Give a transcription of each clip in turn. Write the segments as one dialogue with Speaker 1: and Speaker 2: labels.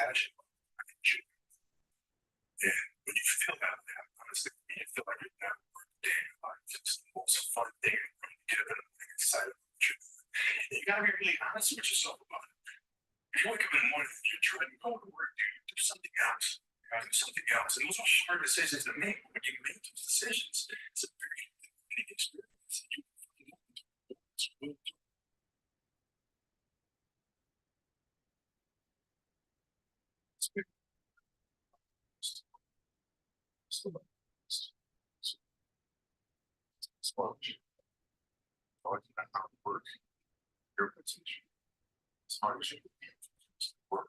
Speaker 1: passion. And when you feel that, honestly, you feel like you're not working day in your life. It's the most fun thing when you get up and excited about what you're doing. And you gotta be really honest with yourself about it. If you wake up in the morning and you're trying to go to work, do something else. You gotta do something else. And those are hard decisions to make. When you make those decisions, it's a very big experience. Sponge. Like that work, your potential. As hard as you can work.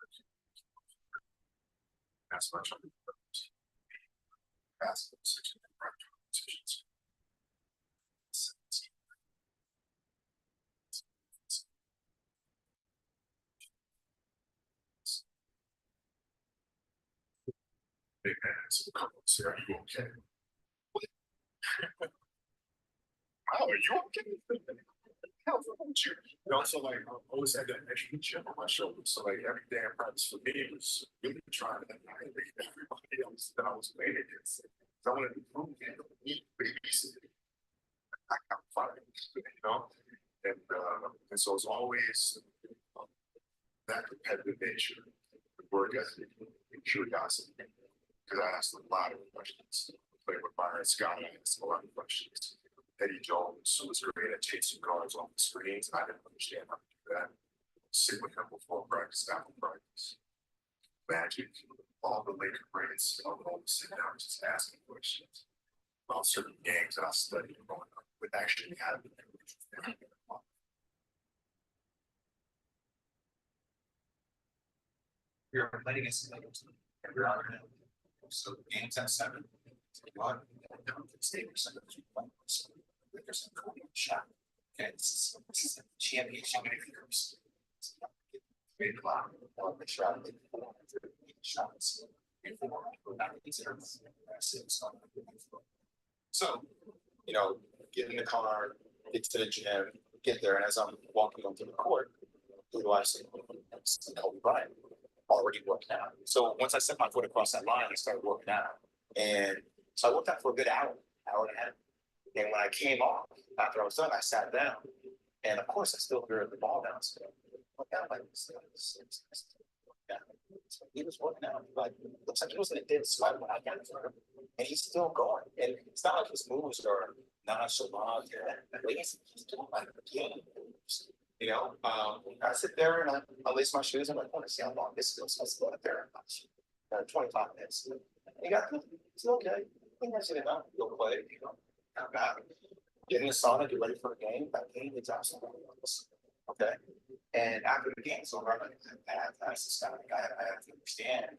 Speaker 1: That's much of the purpose. That's the decision and right decisions. Big man, so come on, say, are you okay? How are you okay? Hell, you? And also, like, I always had that extra chip on my shoulder. So, like, every day in practice for me was really trying to annihilate everybody else that I was playing against. So I wanted to prove that me babysitting, I got fine, you know? And so it's always that competitive nature, the work ethic, and curiosity. Because I asked a lot of questions. Playing with Byron Scott, I asked a lot of questions. Eddie Jones was great at chasing guards off the screens, and I didn't understand how to do that. Sit with him before practice, after practice. Magic, all the Laker greats, all the sit down, just asking questions about certain games that I studied growing up with actually happening.
Speaker 2: We were playing against the Lakers. We're on it. So games at 7. Down to stay for some of the Lakers are going shot. Okay, this is a championship groups. 3 o'clock. They shot like 400 shots. So, you know, get in the car, get to the gym, get there, and as I'm walking onto the court, who do I see? Kobe Bryant, already working out. So once I set my foot across that line, I started working out. And so I worked out for a good hour and a half. And when I came off, after I was done, I sat down. And of course, I still heard the ball bounce. He was working out. Like, looks like he was in a dead spot when I got in front of him. And he's still going. And it's not like his moves are nonchalant. He's doing like again. You know, I sit there and I lace my shoes. I'm like, I want to see how long this goes. So I sit out there and 25 minutes. You got it's okay. You can sit down, go play. You know, get in the sauna, get ready for the game. That game is absolutely okay. And after the game's over, I'm like, I have to understand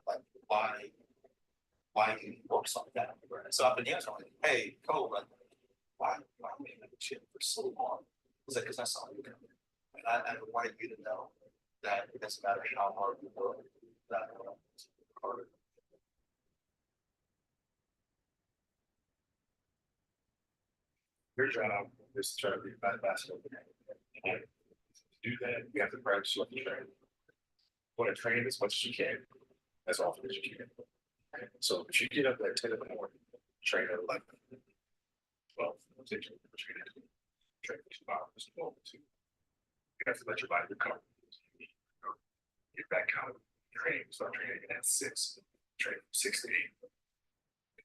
Speaker 2: like why he works like that. So after the game, I'm like, hey, Cole, like, why am I in the gym for so long? He's like, because I saw you coming. And I wanted you to know that it doesn't matter how hard you work, that harder.
Speaker 1: Your job is to try to be a bad basketball player. And to do that, you have to practice what you train. You want to train as much as you can, as often as you can. So if you get up at 10 in the morning, train at 11, 12, train at 2 hours, 12 to. You have to let your body recover. Get back out, train, start training at 6, train from 6 to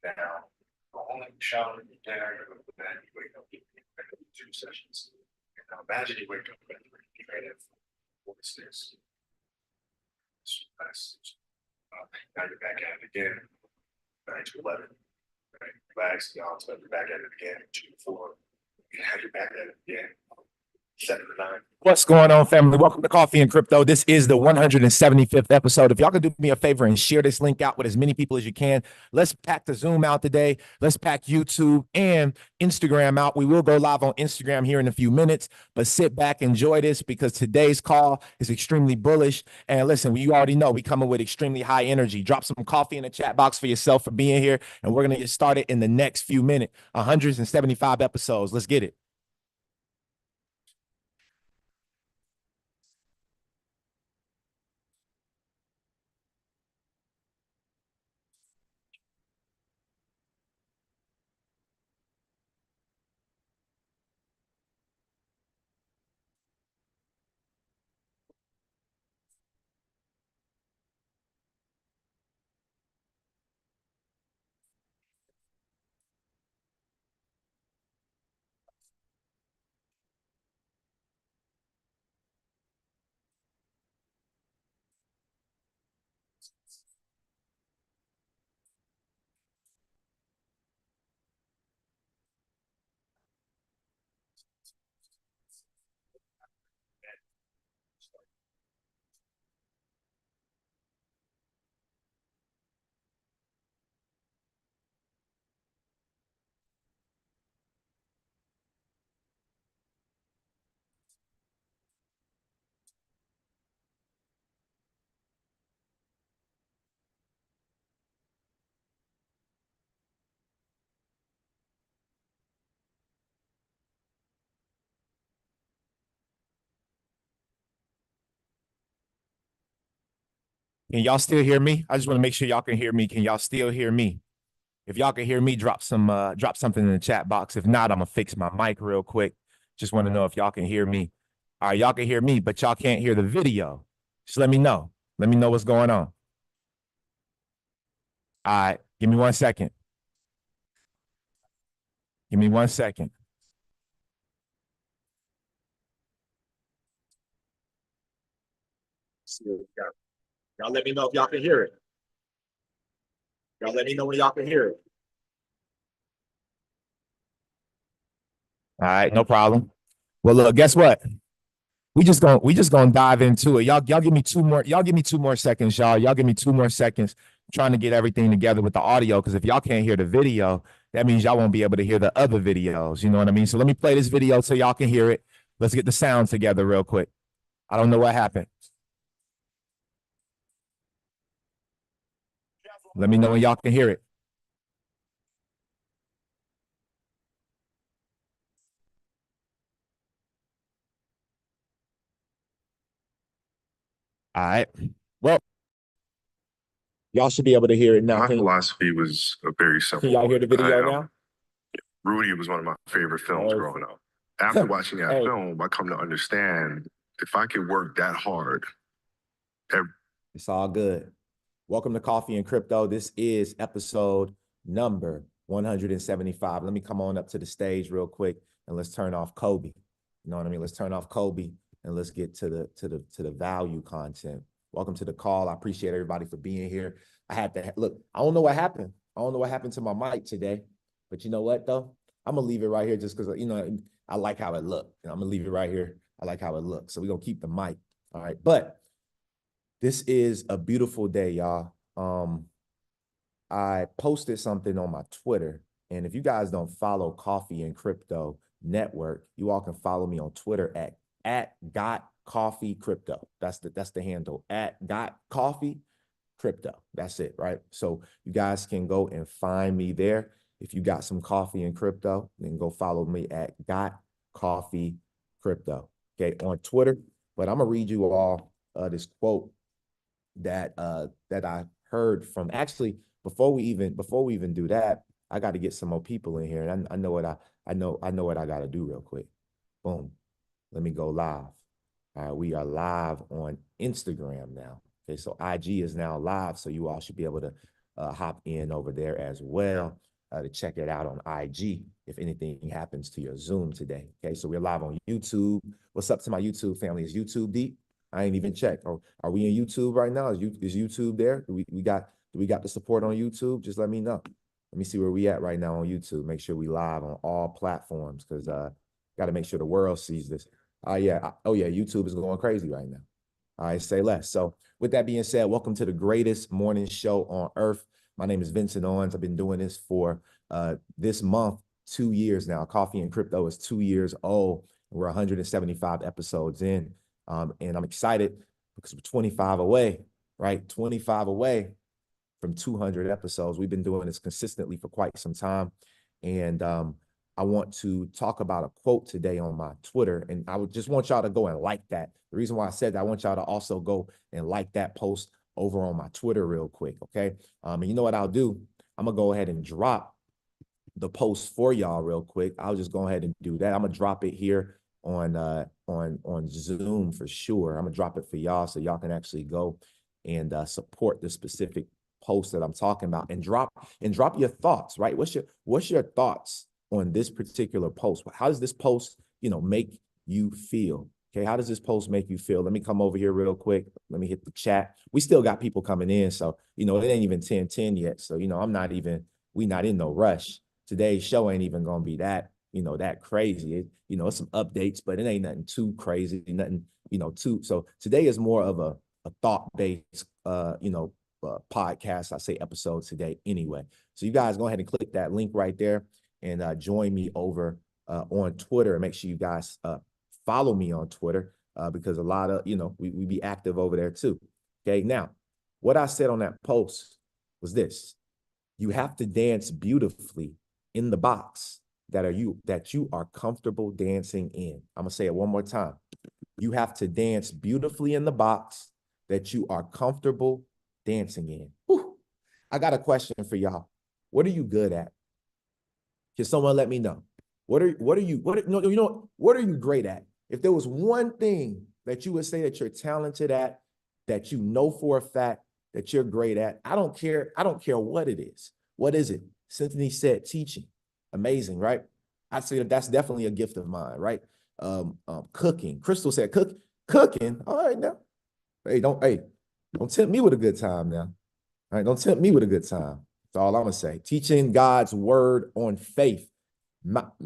Speaker 1: 8. Now, only shower, dinner, you go to bed, you wake up, you do 2 sessions. And now imagine you wake up at 3, you train at 4 to 6. Now you're back at it again, 9 to 11. Right? Relax, y'all, so you're back at it again, 2 to 4. Now you're back at it again, 7 to 9.
Speaker 3: What's going on, family? Welcome to Coffee and Crypto. This is the 175th episode. If y'all could do me a favor and share this link out with as many people as you can. Let's pack the Zoom out today. Let's pack YouTube and Instagram out. We will go live on Instagram here in a few minutes, but sit back, enjoy this, because today's call is extremely bullish. And listen, you already know we coming with extremely high energy. Drop some coffee in the chat box for yourself for being here, and we're going to get started in the next few minutes. 175 episodes. Let's get it. Can y'all still hear me? I just want to make sure y'all can hear me. Can y'all still hear me? If y'all can hear me, drop something in the chat box. If not, I'm gonna fix my mic real quick. Just want to know if y'all can hear me. All right, y'all can hear me, but y'all can't hear the video. Just let me know. Let me know what's going on. All right, give me 1 second. Give me 1 second. Y'all let me know if y'all can hear it. Y'all let me know when y'all can hear it. All right, no problem. Well, look, guess what? We just gonna dive into it. Y'all give me two more. Y'all give me 2 more seconds, y'all. Y'all give me 2 more seconds. I'm trying to get everything together with the audio, because if y'all can't hear the video, that means y'all won't be able to hear the other videos. You know what I mean? So let me play this video so y'all can hear it. Let's get the sound together real quick. I don't know what happened. Let me know when y'all can hear it. All right. Well, y'all should be able to hear it now.
Speaker 1: My philosophy was a very simple.
Speaker 3: Can y'all hear the video now?
Speaker 1: Rudy was one of my favorite films growing up. After watching that film, I come to understand if I could work that hard.
Speaker 3: It's all good. Welcome to Coffee and Crypto. This is episode number 175. Let me come on up to the stage real quick and let's turn off Kobe. You know what I mean? Let's turn off Kobe and let's get to the value content. Welcome to the call. I appreciate everybody for being here. I had to look. I don't know what happened. I don't know what happened to my mic today, but you know what though? I'm gonna leave it right here just because I like how it looked. I'm gonna leave it right here. I like how it looks. So we're gonna keep the mic. All right, but this is a beautiful day, y'all. I posted something on my Twitter, and if you guys don't follow Coffee and Crypto Network, you all can follow me on Twitter at Got Coffee Crypto. That's the handle, at Got Coffee Crypto. That's it, right? So you guys can go and find me there. If you got some coffee and crypto, then go follow me at Got Coffee Crypto, okay, on Twitter. But I'm gonna read you all this quote that I heard from. Actually, before we even do that, I got to get some more people in here, and I know what I know what I got to do real quick. Boom, let me go live. All right, we are live on Instagram now. Okay, so IG is now live, so you all should be able to hop in over there as well to check it out on IG if anything happens to your Zoom today. Okay, so we're live on YouTube. What's up to my YouTube family? Is YouTube deep? I ain't even checked. Are we in YouTube right now? Is YouTube there? Do we got the support on YouTube? Just let me know. Let me see where we at right now on YouTube. Make sure we live on all platforms, because got to make sure the world sees this. Oh yeah, YouTube is going crazy right now. All right, say less. So with that being said, welcome to the greatest morning show on earth. My name is Vincent Owens. I've been doing this for this month 2 years now. Coffee and Crypto is 2 years old. We're 175 episodes in. And I'm excited because we're 25 away, right? 25 away from 200 episodes. We've been doing this consistently for quite some time. And I want to talk about a quote today on my Twitter. And I would just want y'all to go and like that. The reason why I said that, I want y'all to also go and like that post over on my Twitter real quick, okay? And you know what I'll do? I'm going to go ahead and drop the post for y'all real quick. I'll just go ahead and do that. I'm going to drop it here on Zoom for sure. I'm gonna drop it for y'all so y'all can actually go and support the specific post that I'm talking about, and drop your thoughts, right? What's your thoughts on this particular post? How does this post, make you feel? Okay, how does this post make you feel? Let me come over here real quick. Let me hit the chat. We still got people coming in, so it ain't even 10:10 yet. So we not in no rush. Today's show ain't even gonna be that crazy. It's some updates, but it ain't nothing too crazy, nothing, too. So today is more of a thought-based, podcast, I say episode today anyway. So you guys go ahead and click that link right there and join me over on Twitter, and make sure you guys follow me on Twitter because a lot of, we be active over there too. Okay, now, what I said on that post was this: you have to dance beautifully in the box that you are comfortable dancing in. I'm gonna say it one more time. You have to dance beautifully in the box that you are comfortable dancing in. Whew. I got a question for y'all. What are you good at? Can someone let me know? What are you great at? If there was one thing that you would say that you're talented at, that you know for a fact that you're great at, I don't care what it is. What is it? Cynthia said teaching. Amazing, right? I'd say that's definitely a gift of mine, right? Cooking. Crystal said cooking. All right now. Hey, don't tempt me with a good time now. All right, don't tempt me with a good time. That's all I'm gonna say. Teaching God's word on faith.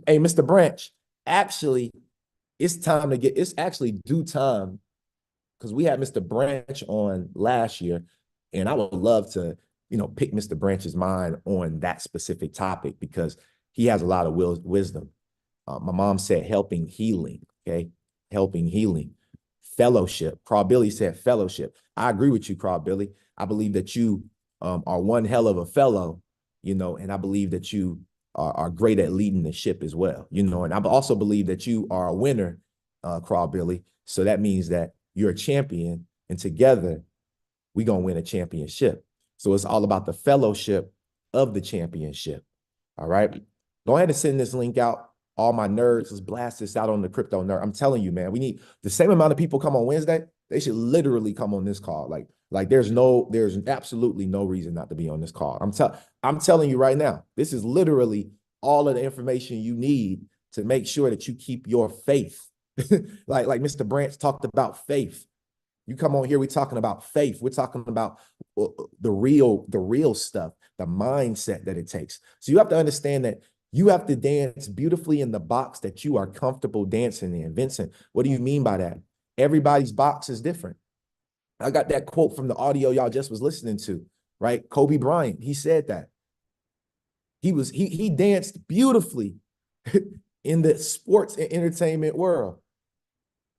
Speaker 3: Hey, Mr. Branch, actually, it's actually due time, because we had Mr. Branch on last year, and I would love to, pick Mr. Branch's mind on that specific topic, because he has a lot of wisdom. My mom said helping healing, okay? Helping healing. Fellowship. Craw Billy said fellowship. I agree with you, Craw Billy. I believe that you are one hell of a fellow, and I believe that you are great at leading the ship as well, and I also believe that you are a winner, Craw Billy. So that means that you're a champion, and together we're going to win a championship. So it's all about the fellowship of the championship. All right. Go ahead and send this link out. All my nerds, let's blast this out on the Crypto Nerd. I'm telling you, man, we need the same amount of people come on Wednesday. They should literally come on this call. Like there's absolutely no reason not to be on this call. I'm telling you right now, this is literally all of the information you need to make sure that you keep your faith. like Mr. Branch talked about faith. You come on here, we're talking about faith. We're talking about the real stuff, the mindset that it takes. So you have to understand that you have to dance beautifully in the box that you are comfortable dancing in. Vincent, what do you mean by that? Everybody's box is different. I got that quote from the audio y'all just was listening to, right? Kobe Bryant, he said that. He danced beautifully in the sports and entertainment world.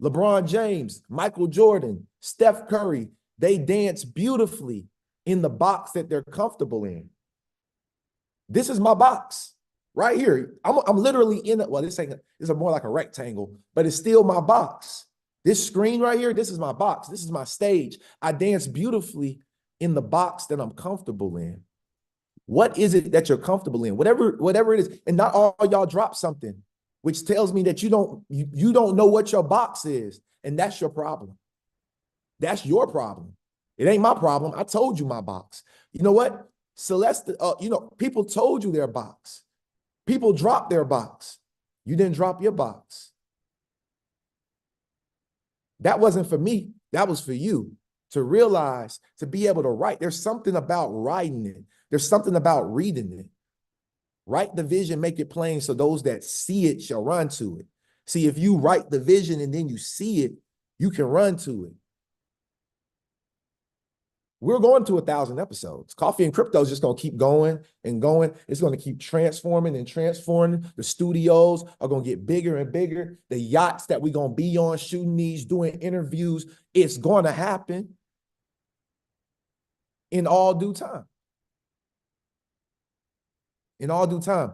Speaker 3: LeBron James, Michael Jordan, Steph Curry, they dance beautifully in the box that they're comfortable in. This is my box right here. I'm literally in it. Well, this is more like a rectangle, but it's still my box. This screen right here, this is my box. This is my stage. I dance beautifully in the box that I'm comfortable in. What is it that you're comfortable in? Whatever it is. And not all y'all drop something, which tells me that you don't know what your box is. And that's your problem. That's your problem. It ain't my problem. I told you my box. You know what? Celeste, people told you their box. People dropped their box. You didn't drop your box. That wasn't for me. That was for you to realize, to be able to write. There's something about writing it. There's something about reading it. Write the vision, make it plain, so those that see it shall run to it. See, if you write the vision and then you see it, you can run to it. We're going to 1,000 episodes. Coffee and Crypto is just going to keep going and going. It's going to keep transforming and transforming. The studios are going to get bigger and bigger. The yachts that we're going to be on, shooting these, doing interviews, it's going to happen in all due time. In all due time.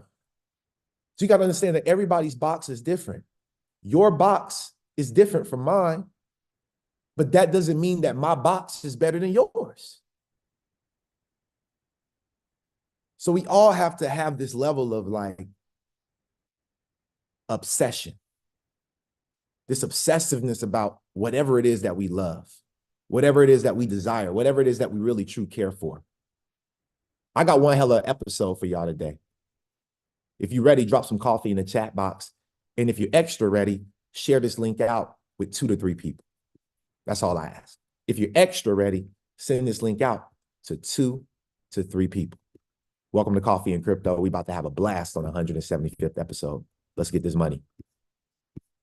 Speaker 3: So you got to understand that everybody's box is different. Your box is different from mine, but that doesn't mean that my box is better than yours. So we all have to have this level of obsession, this obsessiveness about whatever it is that we love, whatever it is that we desire, whatever it is that we really truly care for. I got one hella episode for y'all today. If you're ready, drop some coffee in the chat box. And if you're extra ready, share this link out with 2 to 3 people. That's all I ask. If you're extra ready, send this link out to 2 to 3 people. Welcome to Coffee and Crypto. We're about to have a blast on the 175th episode. Let's get this money.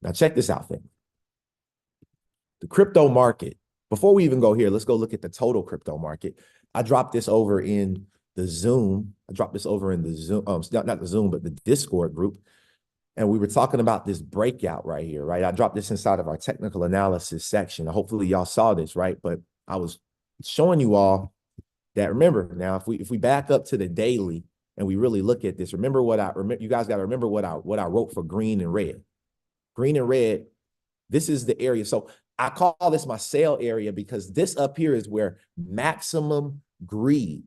Speaker 3: Now check this out, thing. The crypto market. Before we even go here, let's go look at the total crypto market. I dropped this over in the Zoom. I dropped this over in the Zoom, not the Zoom, but the Discord group. And we were talking about this breakout right here, right? I dropped this inside of our technical analysis section. Hopefully y'all saw this, right? But I was showing you all that, remember now, if we back up to the daily and we really look at this, remember you guys got to remember what I wrote for green and red. Green and red, this is the area. So I call this my sale area because this up here is where maximum greed,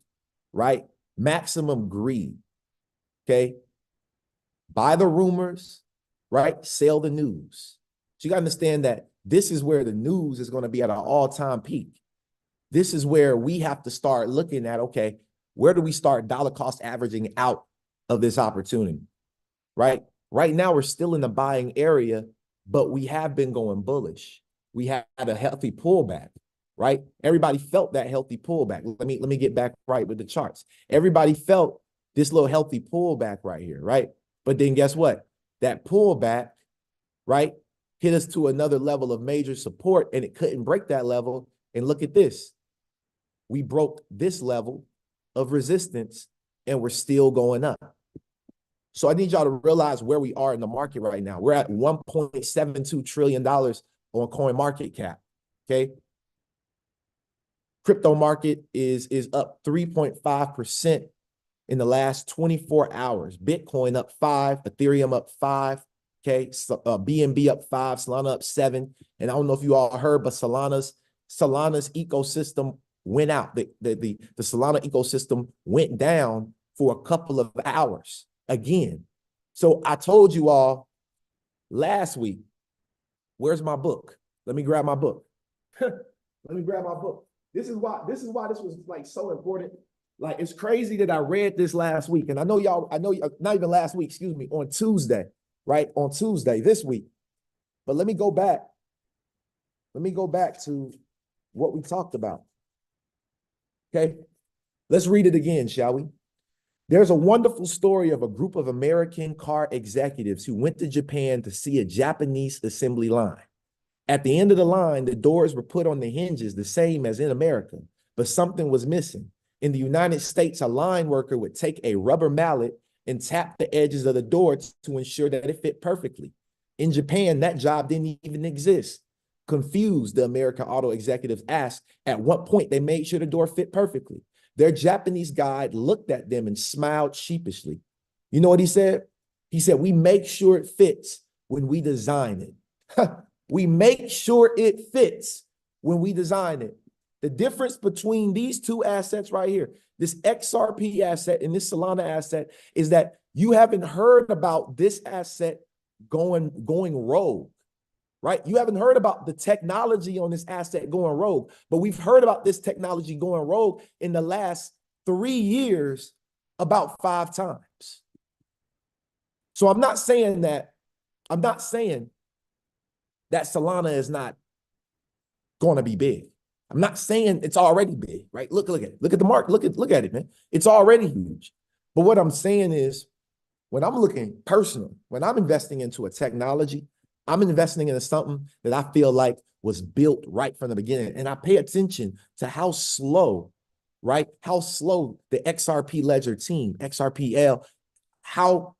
Speaker 3: right? Maximum greed. Okay. Buy the rumors, right? Sell the news. So you got to understand that this is where the news is going to be at an all-time peak. This is where we have to start looking at, okay, where do we start dollar cost averaging out of this opportunity, right? Right now, we're still in the buying area, but we have been going bullish. We had a healthy pullback, right? Everybody felt that healthy pullback. Let me get back right with the charts. Everybody felt this little healthy pullback right here, right? But then guess what? That pullback, right, hit us to another level of major support, and it couldn't break that level. And look at this. We broke this level of resistance, and we're still going up. So I need y'all to realize where we are in the market right now. We're at $1.72 trillion on CoinMarketCap, okay? Crypto market is up 3.5% in the last 24 hours. Bitcoin up 5, Ethereum up 5, okay? So, BNB up 5, Solana up 7. And I don't know if you all heard, but Solana's ecosystem went out. The Solana ecosystem went down for a couple of hours again. So I told you all last week, where's my book? Let me grab my book. Let me grab my book. This is why this was like so important. Like, it's crazy that I read this last week. And I know not even last week, excuse me, on Tuesday, right? On Tuesday this week. But let me go back. Let me go back to what we talked about. Okay, let's read it again, shall we? There's a wonderful story of a group of American car executives who went to Japan to see a Japanese assembly line. At the end of the line, the doors were put on the hinges the same as in America, but something was missing. In the United States, a line worker would take a rubber mallet and tap the edges of the door to ensure that it fit perfectly. In Japan, that job didn't even exist. Confused, the American auto executives asked at what point they made sure the door fit perfectly. Their Japanese guide looked at them and smiled sheepishly. You know what he said? He said, "We make sure it fits when we design it." We make sure it fits when we design it. The difference between these two assets right here, this XRP asset and this Solana asset, is that you haven't heard about this asset going rogue, right? You haven't heard about the technology on this asset going rogue, but we've heard about this technology going rogue in the last 3 years about 5 times. So I'm not saying that Solana is not going to be big. I'm not saying it's already big, right? Look at it. Look at the market. Look at it, man. It's already huge. But what I'm saying is, when I'm looking personal, when I'm investing into a technology, I'm investing into something that I feel like was built right from the beginning. And I pay attention to how slow, right? How slow the XRP Ledger team, XRPL, how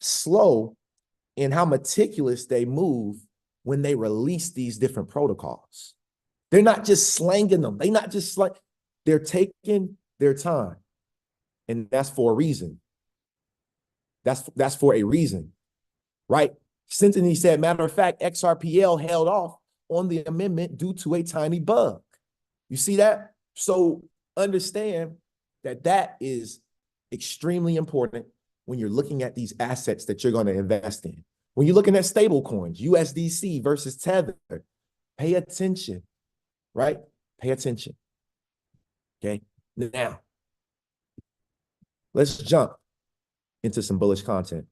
Speaker 3: slow and how meticulous they move when they release these different protocols. They're not just slanging them. They're taking their time. And that's for a reason. That's for a reason, right? Cynthia said, matter of fact, XRPL held off on the amendment due to a tiny bug. You see that? So understand that that is extremely important when you're looking at these assets that you're going to invest in. When you're looking at stable coins, USDC versus Tether, pay attention, right? Pay attention. Okay. Now, let's jump into some bullish content.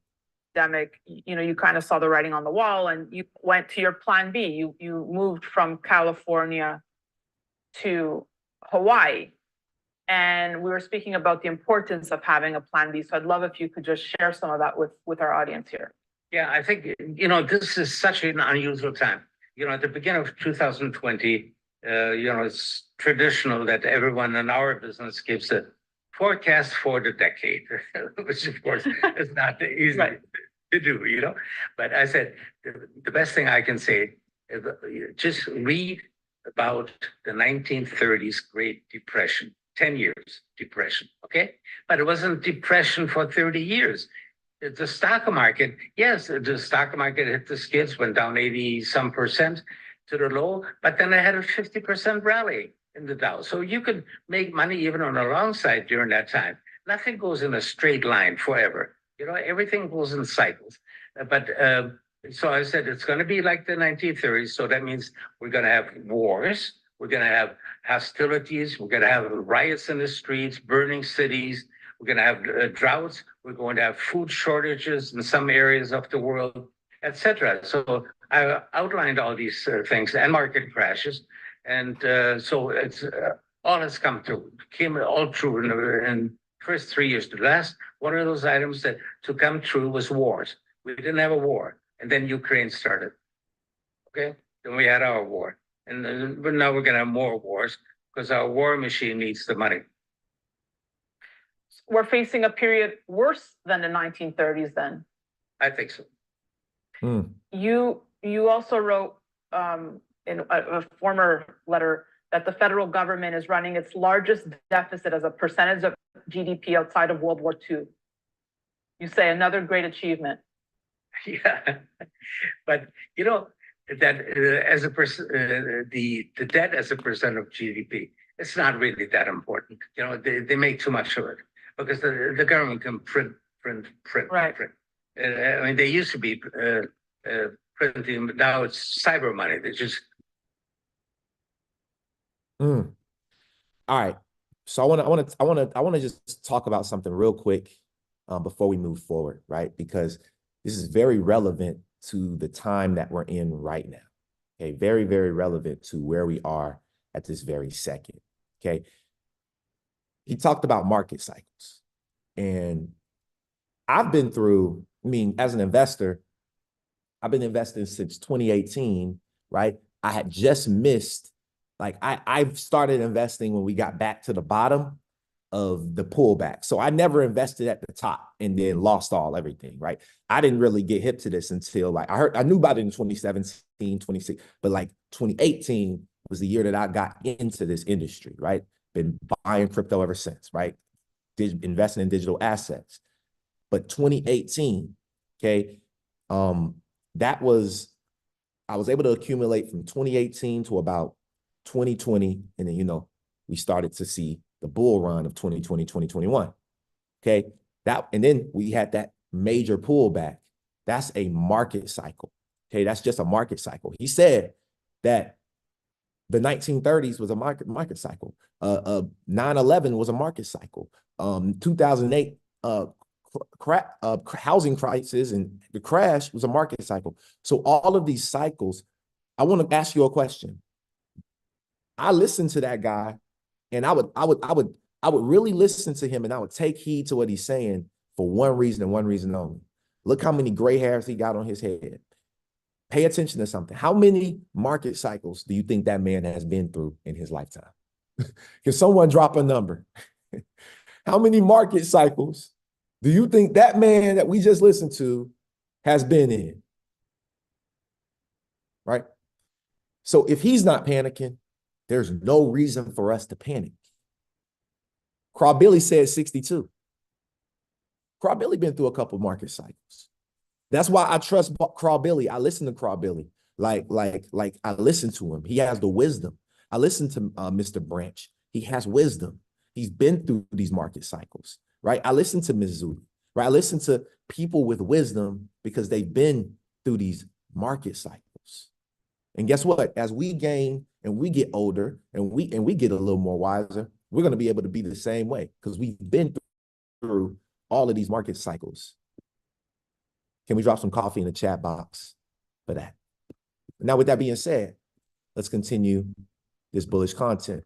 Speaker 4: You kind of saw the writing on the wall and you went to your plan B. You moved from California to Hawaii. And we were speaking about the importance of having a plan B. So I'd love if you could just share some of that with our audience here.
Speaker 5: Yeah, I think, this is such an unusual time. At the beginning of 2020, it's traditional that everyone in our business gives a forecast for the decade, which of course is not easy
Speaker 4: Right.
Speaker 5: to do, But I said, the best thing I can say is just read about the 1930s Great Depression, 10 years depression, okay? But it wasn't depression for 30 years. The stock market, yes, the stock market hit the skids, went down 80-some%, to the low, but then I had a 50% rally in the Dow. So you could make money even on the long side during that time. Nothing goes in a straight line forever. You know, everything goes in cycles. So I said it's going to be like the 1930s. So that means we're going to have wars. We're going to have hostilities. We're going to have riots in the streets, burning cities. We're going to have droughts. We're going to have food shortages in some areas of the world, etc. So I outlined all these things and market crashes. And so it's all has come through, came all true in first 3 years. The last one of those items that to come true was wars. We didn't have a war, and then Ukraine started. Okay, then we had our war, and but now we're gonna have more wars because our war machine needs the money.
Speaker 4: We're facing a period worse than the 1930s then.
Speaker 5: I think so.
Speaker 4: You also wrote in a former letter that the federal government is running its largest deficit as a percentage of GDP outside of World War II. You say another great achievement.
Speaker 5: Yeah, but you know that as a the debt as a percent of GDP, it's not really that important. You know, they make too much of it because the government can print.
Speaker 4: Right.
Speaker 5: I mean, they used to be printing, but now it's cyber money. They just.
Speaker 3: All right. So I want to just talk about something real quick before we move forward, right? Because this is very relevant to the time that we're in right now. Okay, very, very relevant to where we are at this very second. Okay. He talked about market cycles. And I've been through, I mean, as an investor, I've been investing since 2018, right? I had just missed, like I've started investing when we got back to the bottom of the pullback. So I never invested at the top and then lost everything, right? I didn't really get hip to this until like I knew about it in 2017, 26, but like 2018 was the year that I got into this industry, right? Been buying crypto ever since, right? Investing in digital assets. But 2018, okay, I was able to accumulate from 2018 to about 2020. And then, you know, we started to see the bull run of 2020, 2021. Okay. And then we had that major pullback. That's a market cycle. Okay. That's just a market cycle. He said that the 1930s was a market cycle. 9/11 was a market cycle. 2008 housing crisis and the crash was a market cycle. So all of these cycles, I want to ask you a question. I listened to that guy, and I would really listen to him, and I would take heed to what he's saying for one reason and one reason only. Look how many gray hairs he got on his head. Pay attention to something. How many market cycles do you think that man has been through in his lifetime? Can someone drop a number? How many market cycles do you think that man that we just listened to has been in? Right? So if he's not panicking, there's no reason for us to panic. Crawbilly said 62. Crawbilly been through a couple market cycles. That's why I trust Crawbilly. I listen to Crawbilly. Like I listen to him. He has the wisdom. I listen to Mr. Branch. He has wisdom. He's been through these market cycles, right? I listen to Ms. Zudi, right? I listen to people with wisdom because they've been through these market cycles. And guess what? As we gain and we get older and we get a little more wiser, we're going to be able to be the same way because we've been through all of these market cycles. Can we drop some coffee in the chat box for that? Now, with that being said, let's continue this bullish content.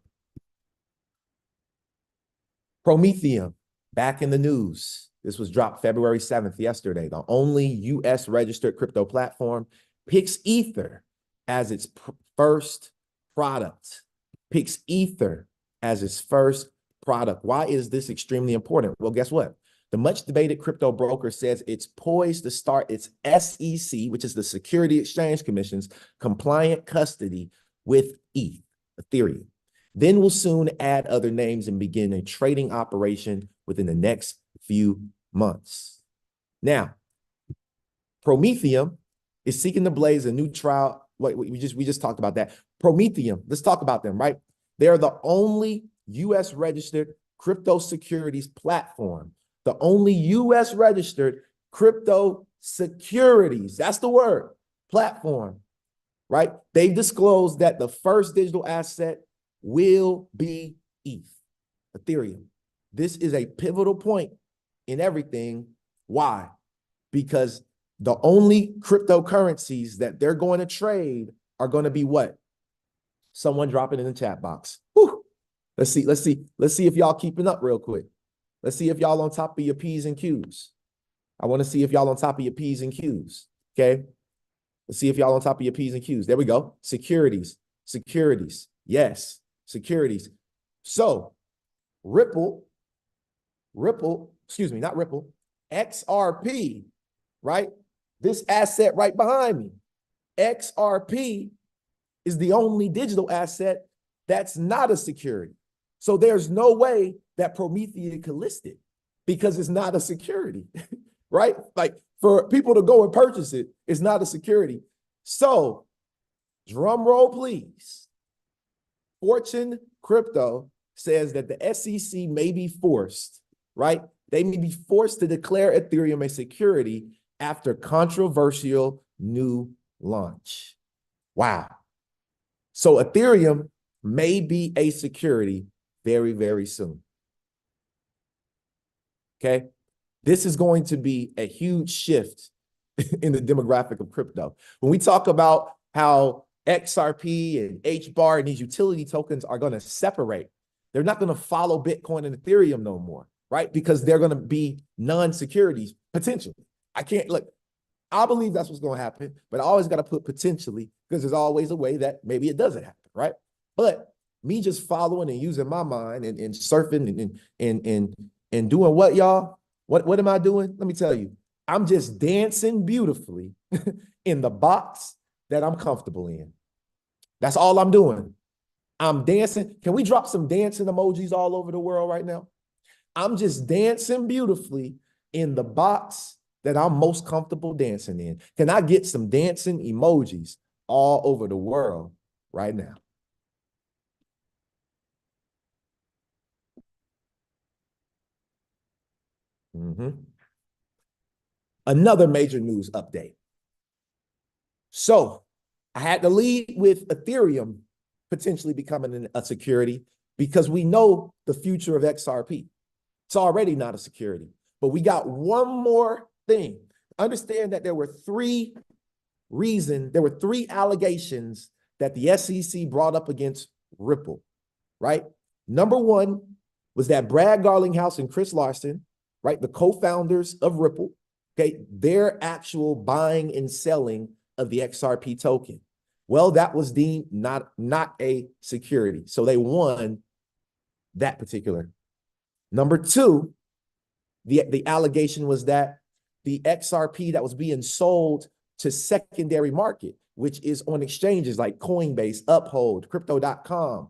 Speaker 3: Prometheum, back in the news. This was dropped February 7th, yesterday. The only US registered crypto platform picks Ether as its first product. Picks Ether as its first product. Why is this extremely important? Well, guess what? The much debated crypto broker says it's poised to start its SEC, which is the Security Exchange Commission's compliant custody with Ethereum. Then will soon add other names and begin a trading operation within the next few months. Now, Prometheum is seeking to blaze a new trail we just talked about that. Prometheum, let's talk about them, right? They're the only US registered crypto securities platform. The only US registered crypto securities, that's the word, platform, right? They've disclosed that the first digital asset will be ETH, Ethereum. This is a pivotal point in everything. Why? Because the only cryptocurrencies that they're going to trade are going to be what? Someone drop it in the chat box. Whew. Let's see if y'all keeping up real quick. Let's see if y'all on top of your P's and Q's. I want to see if y'all on top of your P's and Q's. Okay. Let's see if y'all on top of your P's and Q's. There we go. Securities. Yes. Securities. So Ripple, excuse me, not Ripple, XRP, right? This asset right behind me, XRP is the only digital asset that's not a security. So there's no way that Prometheus could list it because it's not a security, right? Like for people to go and purchase it, it's not a security. So drum roll, please. Fortune Crypto says that the SEC may be forced, right? They may be forced to declare Ethereum a security after controversial new launch. Wow. So Ethereum may be a security very, very soon. Okay. This is going to be a huge shift in the demographic of crypto. When we talk about how XRP and HBAR and these utility tokens are going to separate, they're not going to follow Bitcoin and Ethereum no more, right? Because they're going to be non-securities potentially. I can't look. I believe that's what's going to happen, but I always got to put potentially because there's always a way that maybe it doesn't happen, right? But me just following and using my mind and surfing and doing what, y'all? What am I doing? Let me tell you. I'm just dancing beautifully in the box that I'm comfortable in. That's all I'm doing. I'm dancing. Can we drop some dancing emojis all over the world right now? I'm just dancing beautifully in the box that I'm most comfortable dancing in. Can I get some dancing emojis all over the world right now? Another major news update. So I had to lead with Ethereum potentially becoming a security because we know the future of XRP. It's already not a security, but we got one more thing. Understand that there were three allegations that the SEC brought up against Ripple, right? Number one was that Brad Garlinghouse and Chris Larson, right, the co-founders of Ripple, okay, their actual buying and selling of the XRP token. Well, that was deemed not a security. So they won that particular. Number two, the allegation was that the XRP that was being sold to secondary market, which is on exchanges like Coinbase, Uphold, Crypto.com,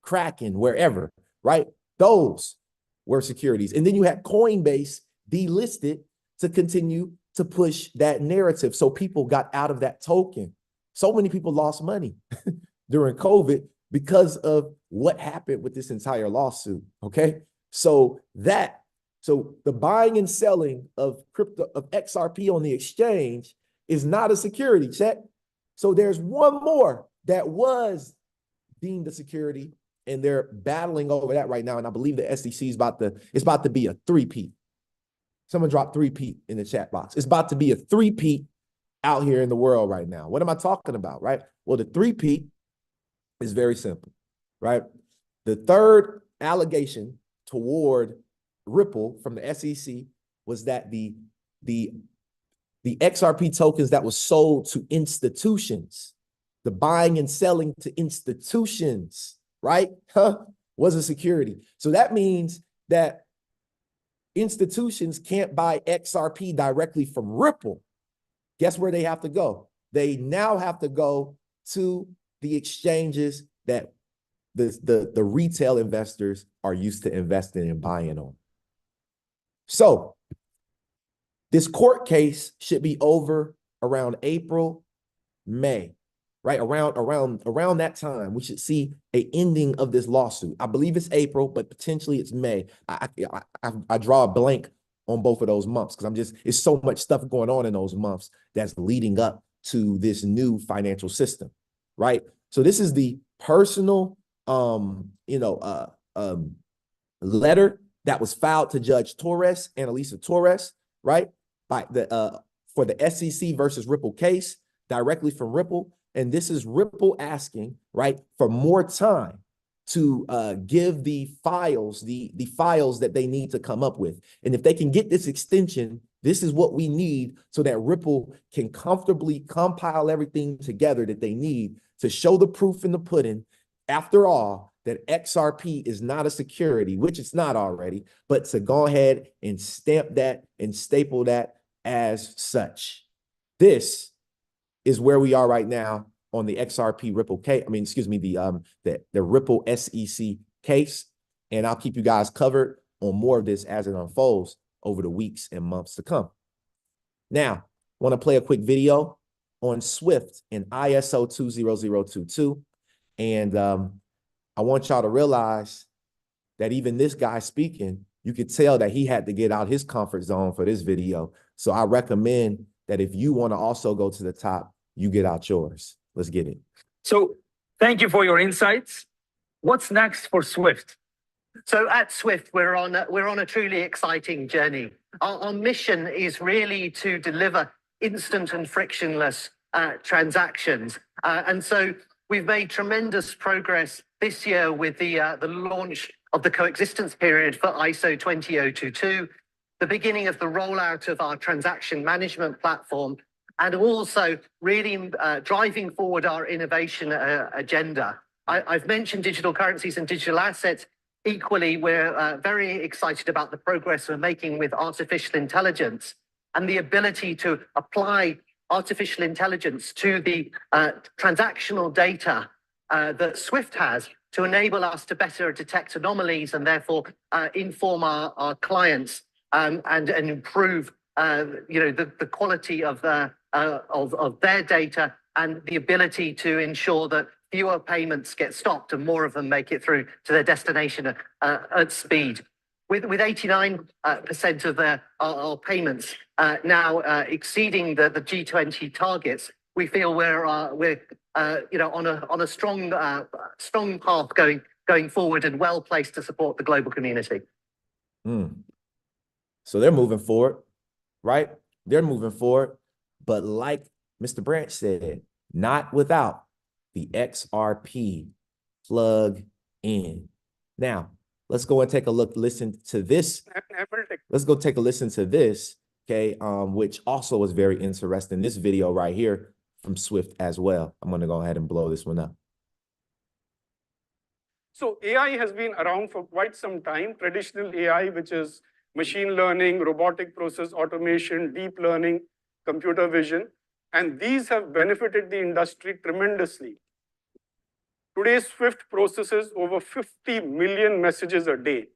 Speaker 3: Kraken, wherever, right? Those were securities. And then you had Coinbase delisted to continue to push that narrative. So people got out of that token. So many people lost money during COVID because of what happened with this entire lawsuit. Okay. So the buying and selling of XRP on the exchange is not a security, check. So there's one more that was deemed a security, and they're battling over that right now. And I believe the SEC is about to be a three-peat. Someone dropped three-peat in the chat box. It's about to be a three-peat out here in the world right now. What am I talking about, right? Well, the three-peat is very simple, right? The third allegation toward Ripple from the SEC was that the XRP tokens that was sold to institutions, the buying and selling to institutions, right, was a security. So that means that institutions can't buy XRP directly from Ripple. Guess where they have to go? They now have to go to the exchanges that the retail investors are used to investing and buying on. So this court case should be over around April, May, right? Around that time, we should see a ending of this lawsuit. I believe it's April, but potentially it's May. I draw a blank on both of those months because it's so much stuff going on in those months that's leading up to this new financial system, right? So this is the personal, letter that was filed to Judge Torres and Elisa Torres, right? For the SEC versus Ripple case directly from Ripple. And this is Ripple asking, right, for more time to give the files that they need to come up with. And if they can get this extension, this is what we need so that Ripple can comfortably compile everything together that they need to show the proof in the pudding, after all, that XRP is not a security, which it's not already, but to go ahead and stamp that and staple that as such. This is where we are right now on the XRP Ripple case. The Ripple SEC case. And I'll keep you guys covered on more of this as it unfolds over the weeks and months to come. Now, I want to play a quick video on Swift and ISO 20022. And I want y'all to realize that even this guy speaking, you could tell that he had to get out his comfort zone for this video. So I recommend that if you want to also go to the top, you get out yours. Let's get it.
Speaker 6: So thank you for your insights. What's next for Swift?
Speaker 7: So at Swift, we're on a truly exciting journey. Our mission is really to deliver instant and frictionless transactions. And so we've made tremendous progress this year with the launch of the coexistence period for ISO 20022, the beginning of the rollout of our transaction management platform, and also really driving forward our innovation agenda. I've mentioned digital currencies and digital assets. Equally, we're very excited about the progress we're making with artificial intelligence and the ability to apply artificial intelligence to the transactional data that Swift has to enable us to better detect anomalies and therefore inform our clients and improve the quality of their data and the ability to ensure that fewer payments get stopped and more of them make it through to their destination at speed. With 89% of our payments now exceeding the G20 targets, we feel we're on a strong path going forward and well placed to support the global community.
Speaker 3: So they're moving forward, right? They're moving forward, but like Mr. Branch said, not without the XRP plug in. Now, let's go and take a look, listen to this. Let's go take a listen to this, okay, which also is very interesting. This video right here from Swift as well. I'm going to go ahead and blow this one up.
Speaker 8: So AI has been around for quite some time. Traditional AI, which is machine learning, robotic process automation, deep learning, computer vision, and these have benefited the industry tremendously. Today, Swift processes over 50 million messages a day.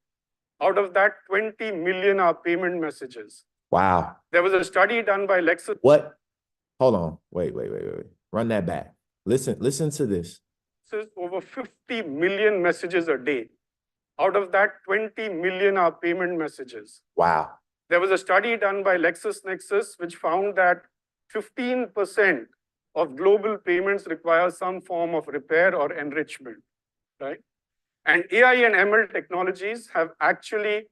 Speaker 8: Out of that, 20 million are payment messages.
Speaker 3: Wow.
Speaker 8: There was a study done by Lexus.
Speaker 3: What? Hold on. Wait. Run that back. Listen to this.
Speaker 8: Over 50 million messages a day. Out of that, 20 million are payment messages.
Speaker 3: Wow.
Speaker 8: There was a study done by LexisNexis, which found that 15% of global payments require some form of repair or enrichment, right? And AI and ML technologies have actually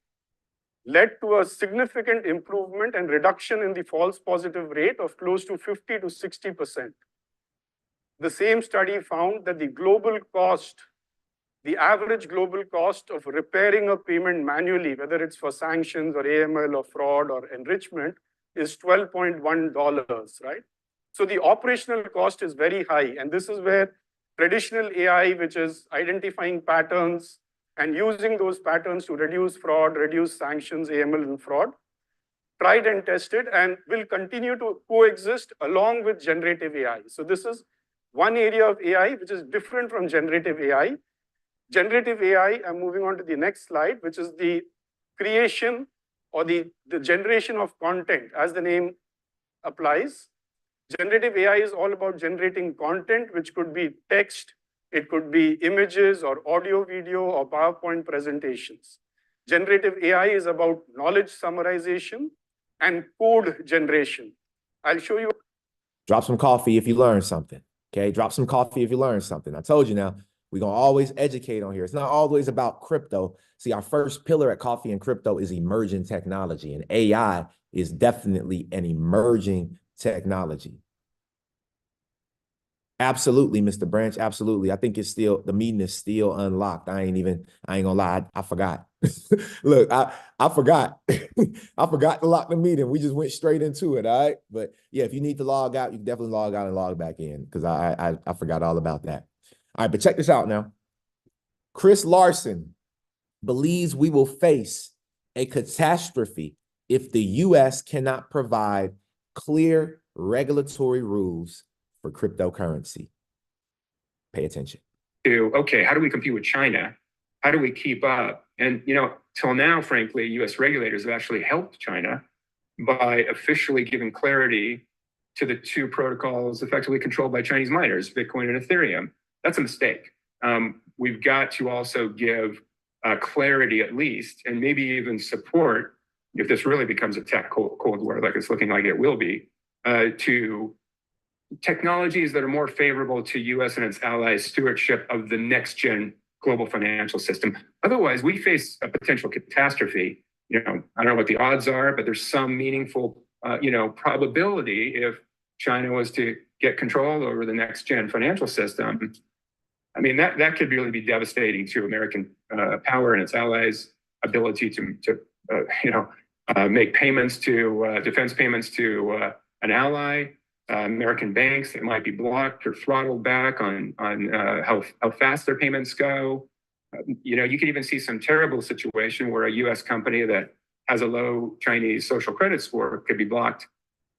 Speaker 8: led to a significant improvement and reduction in the false positive rate of close to 50 to 60%. The same study found that the average global cost of repairing a payment manually, whether it's for sanctions or AML or fraud or enrichment, is $12.1, right? So the operational cost is very high. And this is where traditional AI, which is identifying patterns and using those patterns to reduce fraud, reduce sanctions, AML and fraud, tried and tested and will continue to coexist along with generative AI. So this is one area of AI which is different from generative AI. Generative AI, I'm moving on to the next slide, which is the creation or the generation of content, as the name applies. Generative AI is all about generating content, which could be text, it could be images or audio, video, or PowerPoint presentations. Generative AI is about knowledge summarization and code generation. I'll show you.
Speaker 3: Drop some coffee if you learn something. Okay, drop some coffee if you learn something. I told you now, we're going to always educate on here. It's not always about crypto. See, our first pillar at Coffee and Crypto is emerging technology, and AI is definitely an emerging technology. Absolutely, Mr. Branch. Absolutely. I think it's still, the meeting is still unlocked. I ain't gonna lie. I forgot. Look, I forgot. I forgot to lock the meeting. We just went straight into it. All right. But yeah, if you need to log out, you can definitely log out and log back in, because I forgot all about that. All right, but check this out now. Chris Larson believes we will face a catastrophe if the U.S. cannot provide clear regulatory rules for cryptocurrency. Pay attention.
Speaker 9: Okay, how do we compete with China? How do we keep up? And, till now, frankly, U.S. regulators have actually helped China by officially giving clarity to the two protocols effectively controlled by Chinese miners, Bitcoin and Ethereum. That's a mistake. We've got to also give clarity, at least, and maybe even support, if this really becomes a tech cold war, like it's looking like it will be, to technologies that are more favorable to U.S. and its allies' stewardship of the next-gen global financial system. Otherwise, we face a potential catastrophe. I don't know what the odds are, but there's some meaningful, probability if China was to get control over the next-gen financial system. I mean, that could really be devastating to American power and its allies' ability to make payments to defense payments to an ally. American banks that might be blocked or throttled back on how fast their payments go. You could even see some terrible situation where a U.S. company that has a low Chinese social credit score could be blocked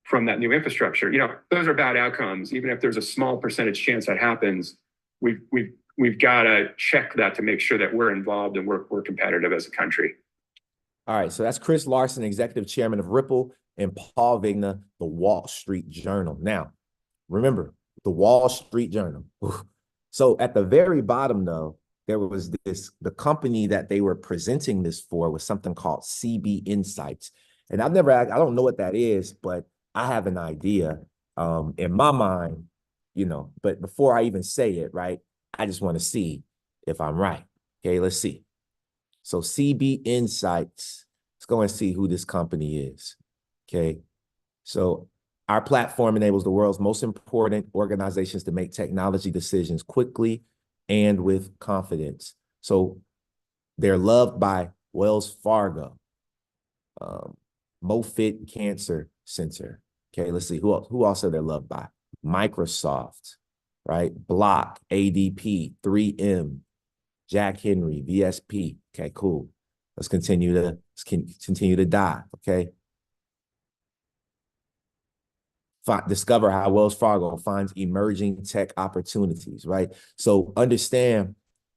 Speaker 9: from that new infrastructure. Those are bad outcomes. Even if there's a small percentage chance that happens, we've got to check that to make sure that we're involved and we're competitive as a country.
Speaker 3: All right, so that's Chris Larson, executive chairman of Ripple, and Paul Vigna, the Wall Street Journal. Now, remember, the Wall Street Journal. So at the very bottom, though, there was the company that they were presenting this for was something called CB Insights. And I don't know what that is, but I have an idea in my mind, but before I even say it, right, I just want to see if I'm right. Okay, let's see. So CB Insights, let's go and see who this company is. Okay, so our platform enables the world's most important organizations to make technology decisions quickly and with confidence. So they're loved by Wells Fargo, MoFit Cancer Center. Okay, let's see who else are they loved by? Microsoft, right? Block, ADP, 3M, Jack Henry, VSP. Okay, cool. Let's continue to dive. Okay. Discover how Wells Fargo finds emerging tech opportunities, right? So understand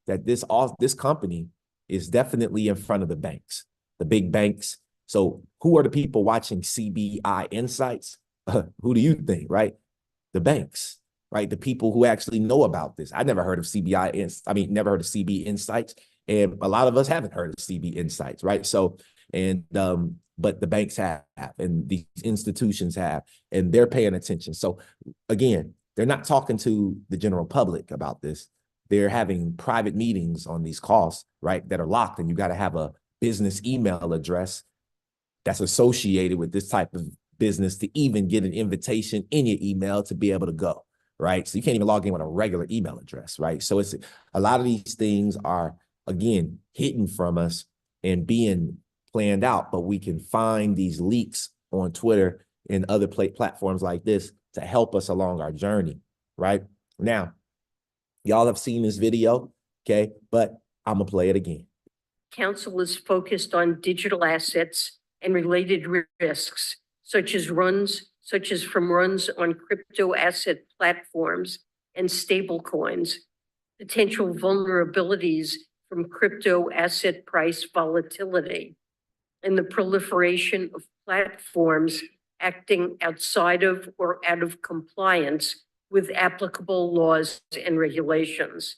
Speaker 3: that this company is definitely in front of the banks, the big banks. So who are the people watching CBI Insights? Who do you think, right? The banks, right? The people who actually know about this. I never heard of never heard of CB Insights. And a lot of us haven't heard of CB Insights, right? So, but the banks have, and these institutions have, and they're paying attention. So again, they're not talking to the general public about this. They're having private meetings on these calls, right, that are locked, and you got to have a business email address that's associated with this type of business to even get an invitation in your email to be able to go, right? So you can't even log in with a regular email address, right? So it's a lot of these things are, again, hidden from us and being planned out, but we can find these leaks on Twitter and other platforms like this to help us along our journey, right? Now, y'all have seen this video, okay? But I'm gonna play it again.
Speaker 10: Council is focused on digital assets and related risks, such as from runs on crypto asset platforms and stable coins, potential vulnerabilities from crypto asset price volatility, and the proliferation of platforms acting outside of or out of compliance with applicable laws and regulations.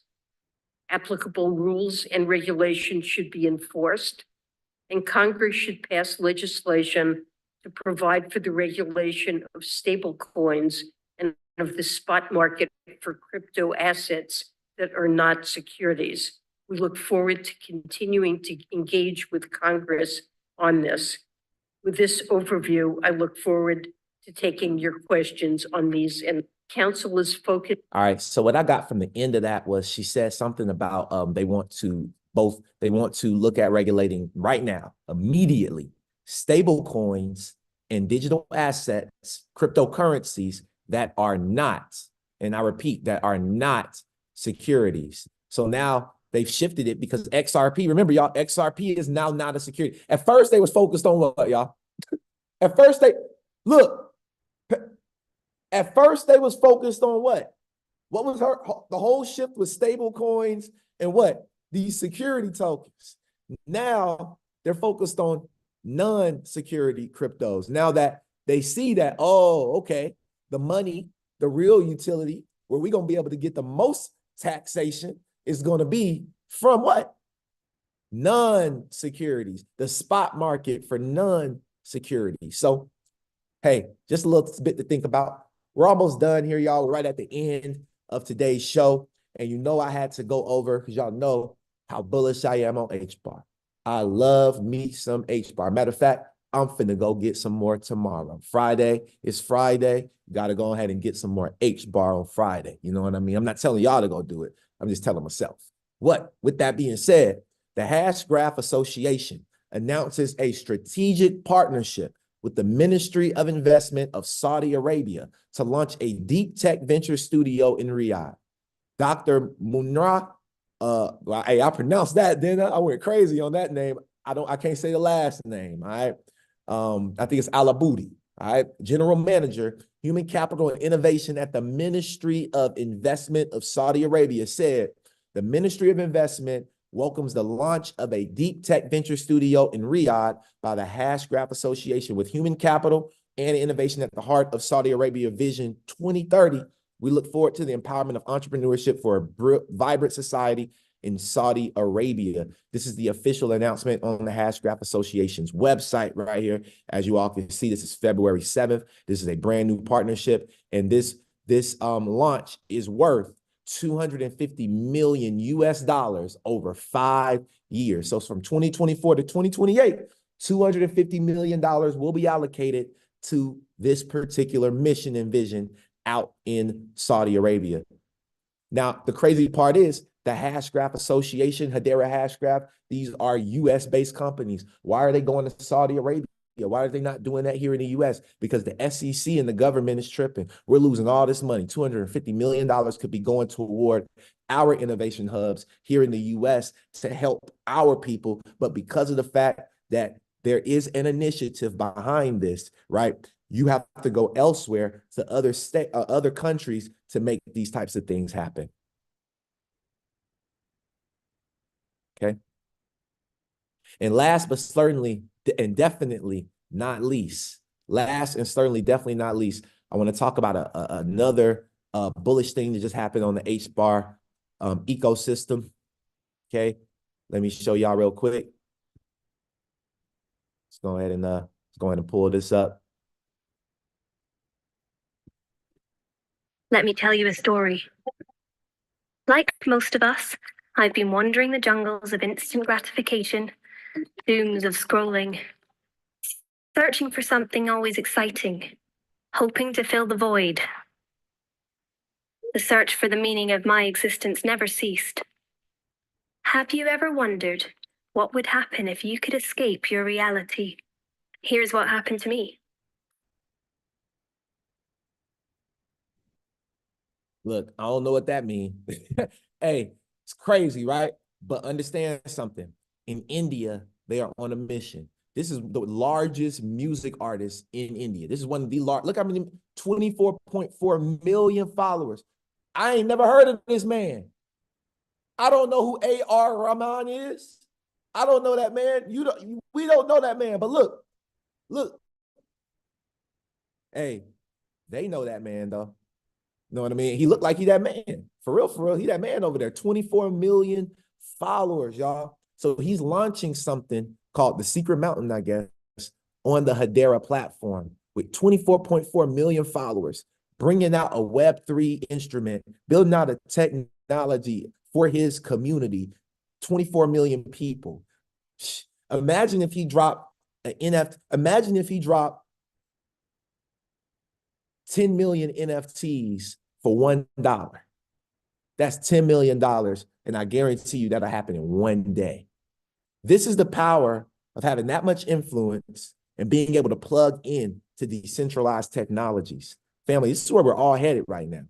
Speaker 10: Applicable rules and regulations should be enforced, and Congress should pass legislation to provide for the regulation of stable coins and of the spot market for crypto assets that are not securities. We look forward to continuing to engage with Congress on this. With this overview, I look forward to taking your questions on these, and council is focused.
Speaker 3: All right. So what I got from the end of that was she said something about they want to look at regulating right now, immediately, stable coins and digital assets, cryptocurrencies that are not, and I repeat, that are not securities. So now they've shifted it because XRP, remember y'all, XRP is now not a security. At first they was focused on what, y'all? At first they was focused on what? What was the whole shift was stable coins and what? These security tokens. Now they're focused on non-security cryptos. Now that they see that, oh, okay, the money, the real utility, where we're going to be able to get the most taxation is going to be from what? Non-securities, the spot market for non-securities. So, hey, just a little bit to think about. We're almost done here, y'all. We're right at the end of today's show. And you know I had to go over because y'all know how bullish I am on H-bar. I love me some H-bar. Matter of fact, I'm finna go get some more tomorrow. Friday is Friday. Got to go ahead and get some more H-bar on Friday. You know what I mean? I'm not telling y'all to go do it. I'm just telling myself. With that being said, the Hashgraph Association announces a strategic partnership with the Ministry of Investment of Saudi Arabia to launch a deep tech venture studio in Riyadh. Dr. Munra, hey, I pronounced that, then I went crazy on that name. I can't say the last name, all right? I think it's Alaboudi, all right? General Manager, Human Capital and Innovation at the Ministry of Investment of Saudi Arabia said, the Ministry of Investment welcomes the launch of a deep tech venture studio in Riyadh by the Hashgraph Association with human capital and innovation at the heart of Saudi Arabia Vision 2030. We look forward to the empowerment of entrepreneurship for a vibrant society in Saudi Arabia. This is the official announcement on the Hashgraph Association's website right here. As you all can see, this is February 7th. This is a brand new partnership, and this launch is worth $250 million US over 5 years. So from 2024 to 2028, $250 million will be allocated to this particular mission and vision out in Saudi Arabia. Now, the crazy part is the Hashgraph Association, Hedera Hashgraph, these are US-based companies. Why are they going to Saudi Arabia? Why are they not doing that here in the US? Because the SEC and the government is tripping. We're losing all this money. $250 million could be going toward our innovation hubs here in the US to help our people. But because of the fact that there is an initiative behind this, right? You have to go elsewhere to other countries to make these types of things happen. Okay. And last but certainly and definitely not least, definitely not least, I want to talk about another bullish thing that just happened on the H-bar ecosystem. Okay, let me show y'all real quick. Let's go ahead and pull this up.
Speaker 11: Let me tell you a story. Like most of us, I've been wandering the jungles of instant gratification, dooms of scrolling, searching for something always exciting, hoping to fill the void. The search for the meaning of my existence never ceased. Have you ever wondered what would happen if you could escape your reality? Here's what happened to me.
Speaker 3: Look, I don't know what that means. Hey, it's crazy, right? But understand something. In India, they are on a mission. This is the largest music artist in India. This is one of the large, look how many, 24.4 million followers. I ain't never heard of this man. I don't know who A.R. Rahman is. I don't know that man. We don't know that man. But look, Hey, they know that man though. You know what I mean? He looked like he that man. For real, he that man over there. 24 million followers, y'all. So he's launching something called the Secret Mountain, I guess, on the Hedera platform with 24.4 million followers, bringing out a Web3 instrument, building out a technology for his community, 24 million people. Imagine if he dropped an NFT. Imagine if he dropped 10 million NFTs for $1. That's $10 million. And I guarantee you that'll happen in one day. This is the power of having that much influence and being able to plug in to decentralized technologies. Family, this is where we're all headed right now.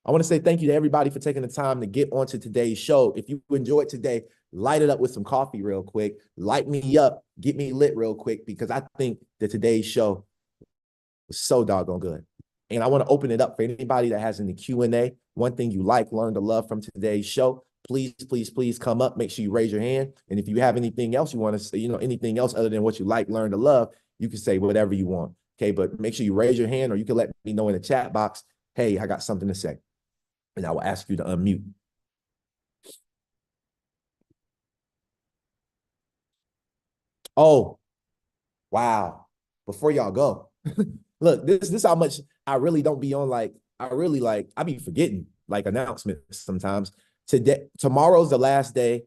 Speaker 3: I want to say thank you to everybody for taking the time to get onto today's show. If you enjoyed today, light it up with some coffee real quick. Light me up, get me lit real quick, because I think that today's show was so doggone good. And I want to open it up for anybody that has in the Q&A. One thing you like, learn to love from today's show, please, please, please come up. Make sure you raise your hand. And if you have anything else you want to say, anything else other than what you like, learn to love, you can say whatever you want. Okay, but make sure you raise your hand, or you can let me know in the chat box, hey, I got something to say. And I will ask you to unmute. Oh, wow. Before y'all go, look, this is how much I really don't be on, I be forgetting announcements sometimes. Tomorrow's the last day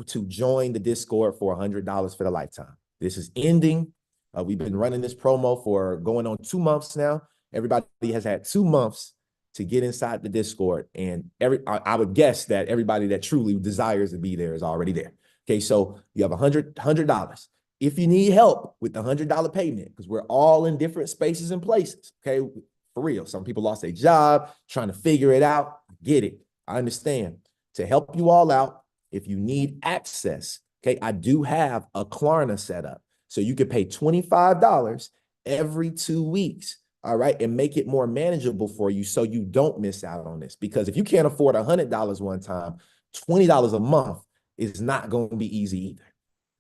Speaker 3: to join the Discord for $100 for the lifetime. This is ending. We've been running this promo for going on 2 months now. Everybody has had 2 months to get inside the Discord. And I would guess that everybody that truly desires to be there is already there. Okay, so you have $100. If you need help with the $100 payment, because we're all in different spaces and places, okay, for real. Some people lost their job, trying to figure it out. I get it. I understand. To help you all out, if you need access, okay, I do have a Klarna set up. So you can pay $25 every 2 weeks, all right, and make it more manageable for you so you don't miss out on this. Because if you can't afford $100 one time, $20 a month is not going to be easy either.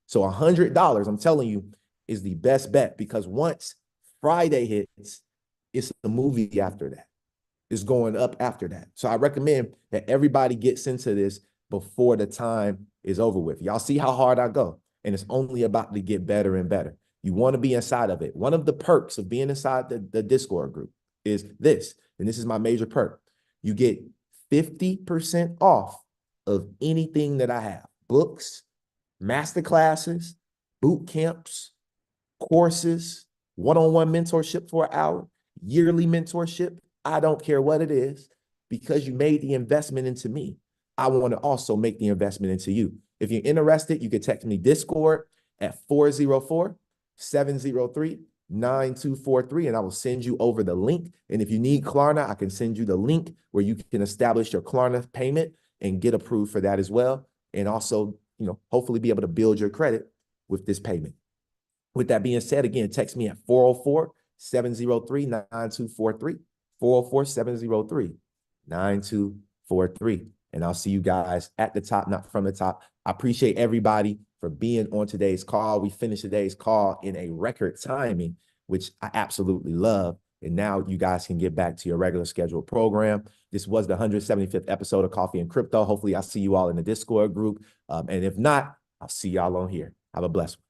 Speaker 3: So $100, I'm telling you, is the best bet, because once Friday hits, it's the movie after that. It's going up after that. So I recommend that everybody gets into this before the time is over with. Y'all see how hard I go, and it's only about to get better and better. You want to be inside of it. One of the perks of being inside the Discord group is this, and this is my major perk. You get 50% off of anything that I have: books, masterclasses, boot camps, courses, one-on-one mentorship for an hour, yearly mentorship. I don't care what it is, because you made the investment into me. I want to also make the investment into you. If you're interested, you can text me Discord at 404-703-9243, and I will send you over the link. And if you need Klarna, I can send you the link where you can establish your Klarna payment and get approved for that as well. And also, hopefully be able to build your credit with this payment. With that being said, again, text me at 404-703-9243, 404-703-9243. And I'll see you guys at the top, not from the top. I appreciate everybody for being on today's call. We finished today's call in a record timing, which I absolutely love. And now you guys can get back to your regular scheduled program. This was the 175th episode of Coffee and Crypto. Hopefully I'll see you all in the Discord group. And if not, I'll see y'all on here. Have a blessed one.